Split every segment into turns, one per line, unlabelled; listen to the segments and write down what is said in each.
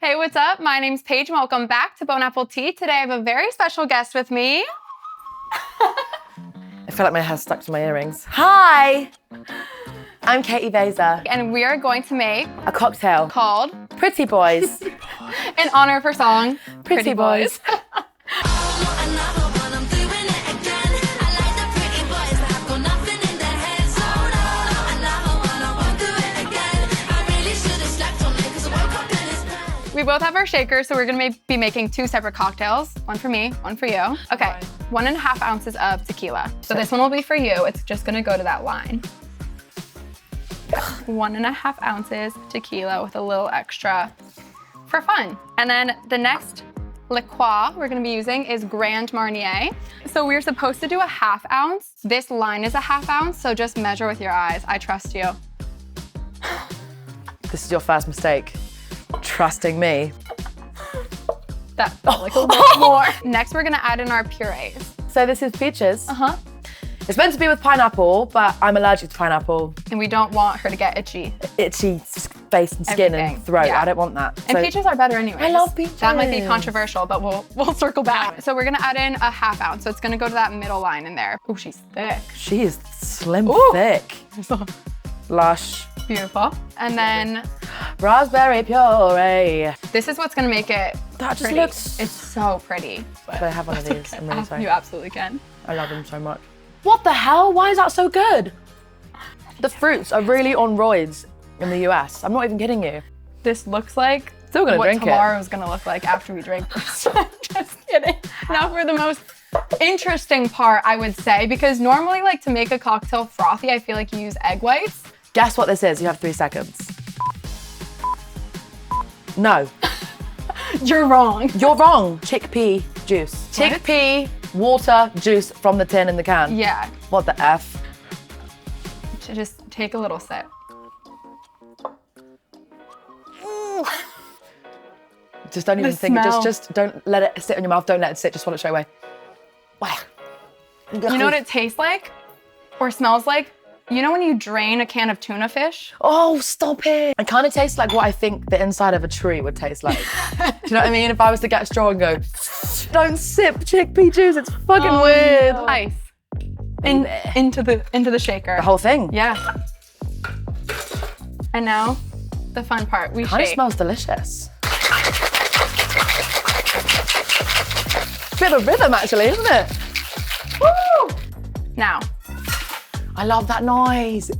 Hey, what's up? My name's Paige and welcome back to Bone Apple Tea. Today I have a very special guest with me.
I feel like my hair's stuck to my earrings. Hi! I'm Caity Baser.
And we are going to make
A cocktail
called
Pretty Boys.
in honor of her song,
Pretty Boys.
We both have our shakers, so we're gonna be making two separate cocktails. One for me, one for you. Okay, 1.5 ounces of tequila. So this one will be for you. It's just gonna go to that line. 1.5 ounces tequila with a little extra for fun. And then the next liqueur we're gonna be using is Grand Marnier. So we're supposed to do a 1/2 ounce. This line is a 1/2 ounce, so just measure with your eyes. I trust you.
This is your first mistake. Trusting me.
That felt like a little more. Next, we're gonna add in our purees.
So this is peaches.
Uh-huh.
It's meant to be with pineapple, but I'm allergic to pineapple.
And we don't want her to get itchy.
Itchy face and skin
Everything.
and throat.
Yeah.
I don't want that.
And
So
peaches are better anyway.
I love peaches.
That might be controversial, but we'll circle back. So we're gonna add in a 1/2 ounce. So it's gonna go to that middle line in there. Oh, she's thick.
she is slim
Ooh.
thick. Lush.
Beautiful. And then
Raspberry puree.
this is what's gonna make it
That just
pretty.
looks...
It's so pretty.
Could I have one of these? I'm really sorry.
You absolutely can.
I love them so much. What the hell? Why is that so good? The fruits are really on roids in the US. I'm not even kidding you.
This looks like
Still gonna
what
drink it.
tomorrow's gonna look like after we drink this. Just kidding. Now for the most interesting part, I would say, because normally like to make a cocktail frothy, I feel like you use egg whites.
Guess what this is? You have 3 seconds. No,
You're wrong.
you're wrong. Chickpea juice. Chickpea water juice from the tin in the can.
Yeah,
What the F?
to just take a little sip.
Just don't even
The
think.
smell.
Just don't let it sit in your mouth. Don't let it sit. Just swallow it straight away. Wow.
You know what it tastes like? Or smells like? You know when you drain a can of tuna fish?
Oh, stop it. It kind of tastes like what I think the inside of a tree would taste like. Do you know what I mean? If I was to get a straw and go, don't sip chickpea juice, it's fucking weird.
No. Ice. Into the shaker.
The whole thing.
Yeah. And now, the fun part. We
Kind of
shake.
smells delicious. Bit of rhythm actually, isn't it? Woo!
Now.
I love that noise.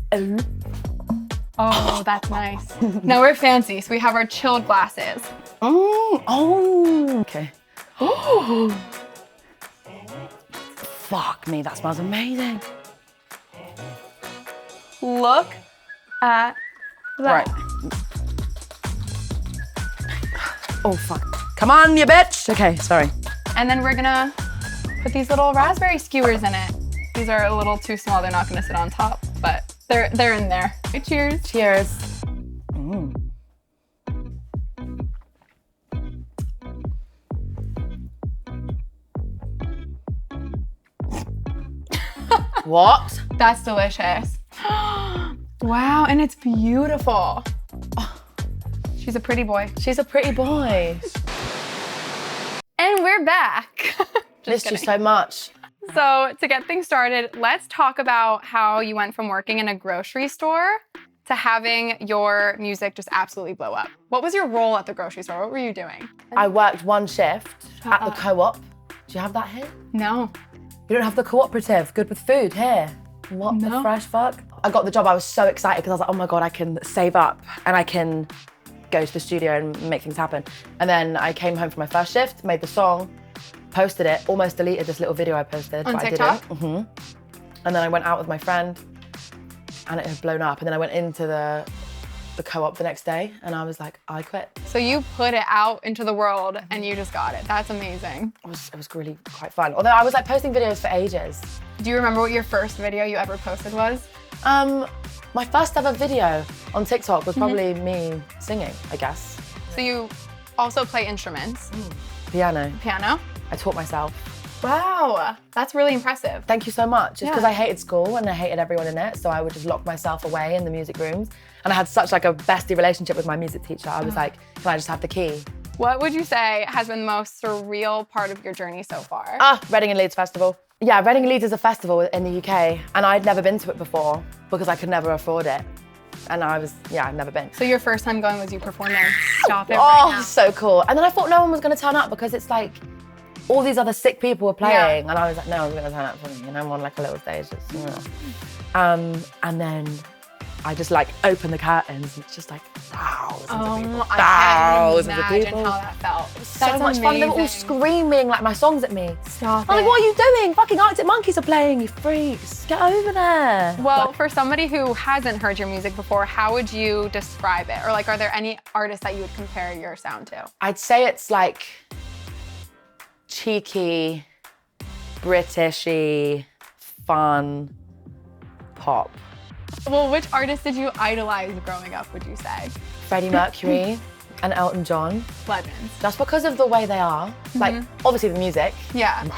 Oh, that's nice. Now we're fancy, so we have our chilled glasses.
Oh, okay. Ooh. Fuck me, that smells amazing.
Look at that.
Right. Oh, fuck. Come on, you bitch. Okay, sorry.
And then we're gonna put these little raspberry skewers in it. These are a little too small. They're not gonna sit on top, but they're in there. Okay, cheers.
Cheers. What?
That's delicious. Wow, and it's beautiful. Oh, she's a pretty boy.
She's a pretty boy.
And we're back.
Missed you so much.
So to get things started, let's talk about how you went from working in a grocery store to having your music just absolutely blow up. What was your role at the grocery store? What were you doing?
I worked one shift at the co-op. Do you have that here?
No.
You don't have the cooperative, good with food here. What the
No.
fresh fuck? I got the job, I was so excited because I was like, oh my God, I can save up and I can go to the studio and make things happen. And then I came home for my first shift, made the song, posted it, almost deleted this little video I posted.
On
but
TikTok?
I didn't. And then I went out with my friend and it had blown up. And then I went into the co-op the next day and I was like, I quit.
So you put it out into the world and you just got it. That's amazing.
It was really quite fun. Although I was like posting videos for ages.
Do you remember what your first video you ever posted was?
My first ever video on TikTok was probably me singing, I guess.
So you also play instruments.
Piano.
Piano.
I taught myself.
Wow, that's really impressive.
Thank you so much. It's because I hated school and I hated everyone in it, so I would just lock myself away in the music rooms. And I had such like a bestie relationship with my music teacher. I was like, can I just have the key?
What would you say has been the most surreal part of your journey so far?
Reading and Leeds Festival. Yeah, Reading and Leeds is a festival in the UK, and I'd never been to it before because I could never afford it. And I'd never been.
So your first time going was you performing? Stop it right now.
So cool. And then I thought no one was gonna turn up because it's like, all these other sick people were playing, and I was like, no one's gonna turn up for me. And I'm on like a little stage. And then I just like opened the curtains, and it's just like thousands of people.
I can't imagine how that felt.
So much fun. They were all screaming like my songs at me.
Stop it.
I'm like, what are you doing? Fucking Arctic Monkeys are playing, you freaks. Get over there.
Well, for somebody who hasn't heard your music before, how would you describe it? Or like, are there any artists that you would compare your sound to?
I'd say it's like cheeky, Britishy, fun pop.
Well, which artist did you idolize growing up, would you say?
Freddie Mercury and Elton John.
Legends.
That's because of the way they are. Like, obviously the music.
Yeah.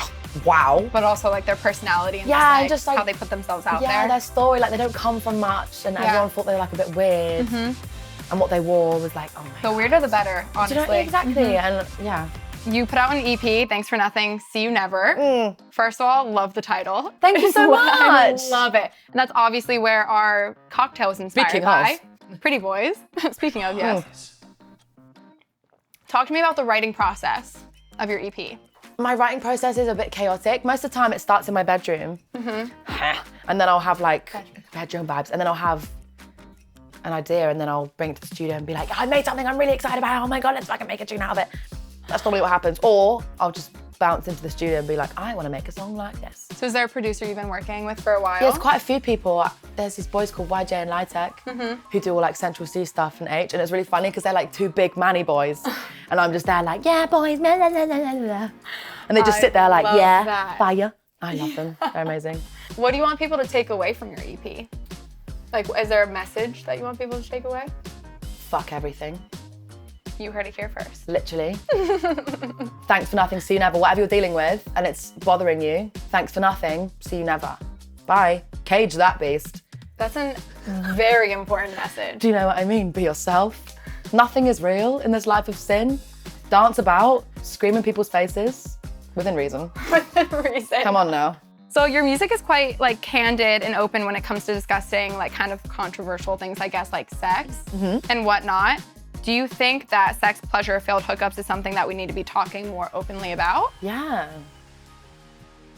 Wow.
But also like their personality and just like how they put themselves out there.
Yeah, their story, like they don't come from much, and everyone thought they were like a bit weird. And what they wore was like, oh my God.
The weirder the better, honestly.
Do you know, exactly, and yeah.
You put out an EP, Thanks for Nothing, See You Never. First of all, love the title.
Thank you so much.
I love it. And that's obviously where our cocktail was inspired by. Pretty Boys. Speaking of, yes. Talk to me about the writing process of your EP.
My writing process is a bit chaotic. Most of the time it starts in my bedroom. And then I'll have like bedroom vibes, and then I'll have an idea, and then I'll bring it to the studio and be like, I made something I'm really excited about. Oh my God, let's fucking make a tune out of it. That's probably what happens. Or I'll just bounce into the studio and be like, I want to make a song like this.
So is there a producer you've been working with for a while?
Yeah, there's quite a few people. There's these boys called YJ and Lytech who do all like Central C stuff and H, and it's really funny because they're like two big manny boys. And I'm just there like, yeah, boys, blah, blah, blah, blah, blah. And they just sit there like, yeah, fire. I love them, they're amazing.
What do you want people to take away from your EP? Like, is there a message that you want people to take away?
Fuck everything.
You heard it here first.
Literally. Thanks for nothing, see you never. Whatever you're dealing with and it's bothering you, thanks for nothing, see you never. Bye. Cage that beast.
That's a very important message.
Do you know what I mean? Be yourself. Nothing is real in this life of sin. Dance about, scream in people's faces, within reason.
Within reason.
Come on now.
So your music is quite like candid and open when it comes to discussing like kind of controversial things, I guess, like sex and whatnot. Do you think that sex, pleasure, failed hookups is something that we need to be talking more openly about?
Yeah.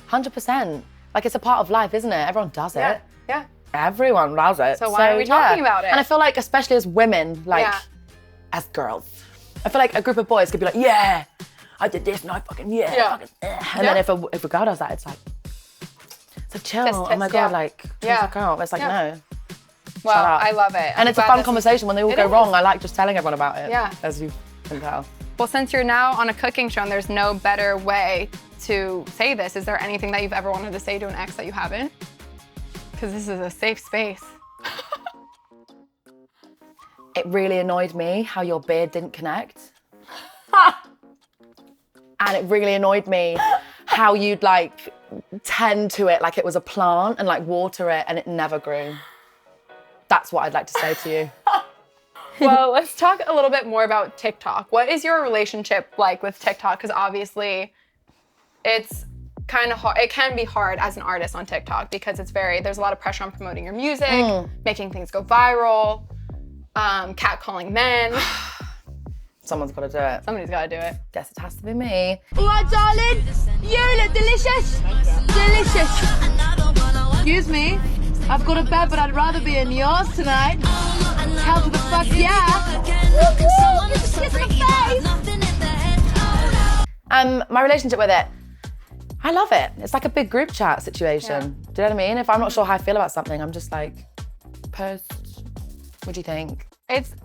100%. Like it's a part of life, isn't it? Everyone does it.
Yeah.
Everyone does it.
So why are we talking about it?
And I feel like, especially as women, like as girls, I feel like a group of boys could be like, yeah, I did this and I fucking, fucking, and then if a girl does that, it's like, so chill. Oh my God, like, fuck out. It's like, no.
Well, I love it.
And it's a fun conversation. When they all go wrong, I like just telling everyone about it, as you can tell.
Well, since you're now on a cooking show and there's no better way to say this, is there anything that you've ever wanted to say to an ex that you haven't? Because this is a safe space.
It really annoyed me how your beard didn't connect. And it really annoyed me how you'd like tend to it like it was a plant and like water it and it never grew. That's what I'd like to say to you.
Well, let's talk a little bit more about TikTok. What is your relationship like with TikTok? Because obviously it's kind of hard. It can be hard as an artist on TikTok because there's a lot of pressure on promoting your music, making things go viral, catcalling men.
Someone's got to do it.
Somebody's got to do it.
Guess it has to be me.
Alright, darling, you look delicious. Delicious. Excuse me, I've got a bed, but I'd rather be in yours tonight. Hell to the fuck yeah. Woo-hoo, you just kiss my face.
My relationship with it, I love it. It's like a big group chat situation. Do you know what I mean? If I'm not sure how I feel about something, I'm just like, post, what do you think?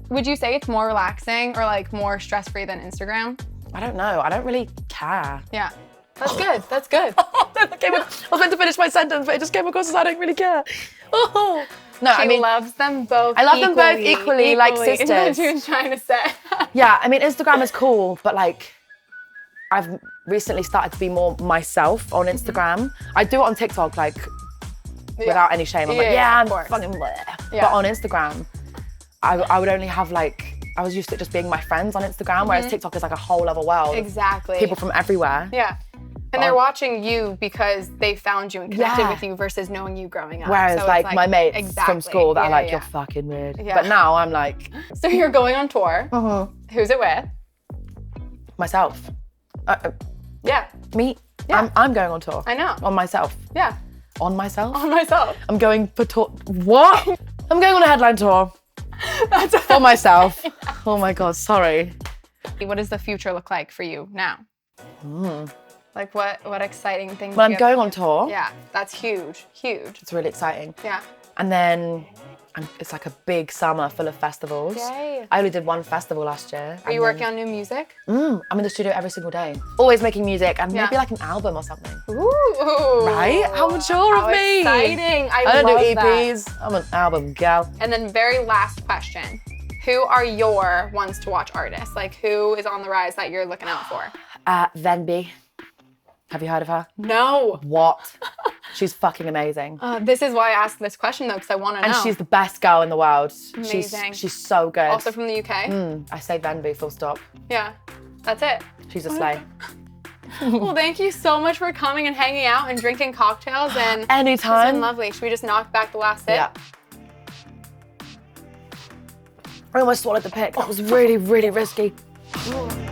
Would you say it's more relaxing or like more stress-free than Instagram?
I don't know. I don't really care.
Yeah. That's good. That's good.
I was meant to finish my sentence, but it just came across as I don't really care. Oh. No,
I mean, loves them both.
I love them both equally, like sisters.
That's what she was trying to say.
Yeah, I mean, Instagram is cool, but like, I've recently started to be more myself on Instagram. I do it on TikTok, like, without any shame. I'm like, I'm fucking bleh.
Yeah.
But on Instagram, I would only have like, I was used to just being my friends on Instagram, whereas TikTok is like a whole other world.
Exactly.
People from everywhere.
Yeah. And they're watching you because they found you and connected with you versus knowing you growing up.
Whereas
so
like my mates from school that are like,
yeah.
you're fucking weird.
Yeah.
But now I'm like.
So you're going on tour. Who's it with?
Myself.
Yeah.
Me.
Yeah.
I'm going on tour.
I know.
On myself.
Yeah.
On myself?
On myself.
I'm going for tour. What? I'm going on a headline tour.
That's
for myself. Oh my God, sorry.
What does the future look like for you now? Like what exciting things?
Well, I'm going on tour.
Yeah, that's huge, huge.
It's really exciting.
Yeah.
And then it's like a big summer full of festivals.
Yay.
I only did one festival last year.
Are you working on new music?
I'm in the studio every single day. Always making music and maybe like an album or something.
Ooh.
Right? How mature of me.
Exciting. I
don't do
love
EPs.
that.
I'm an album gal.
And then very last question. Who are your ones to watch artists? Like who is on the rise that you're looking out for?
Venby. Have you heard of her?
No.
What? She's fucking amazing.
This is why I asked this question though, because I want to know.
And she's the best girl in the world.
Amazing.
She's so good.
Also from the UK?
I say Venby, full stop.
Yeah, that's it.
She's a slay.
Well, thank you so much for coming and hanging out and drinking cocktails. And
anytime.
It's been lovely. Should we just knock back the last sip?
Yeah. I almost swallowed the pick. That was really, really risky.
Ooh.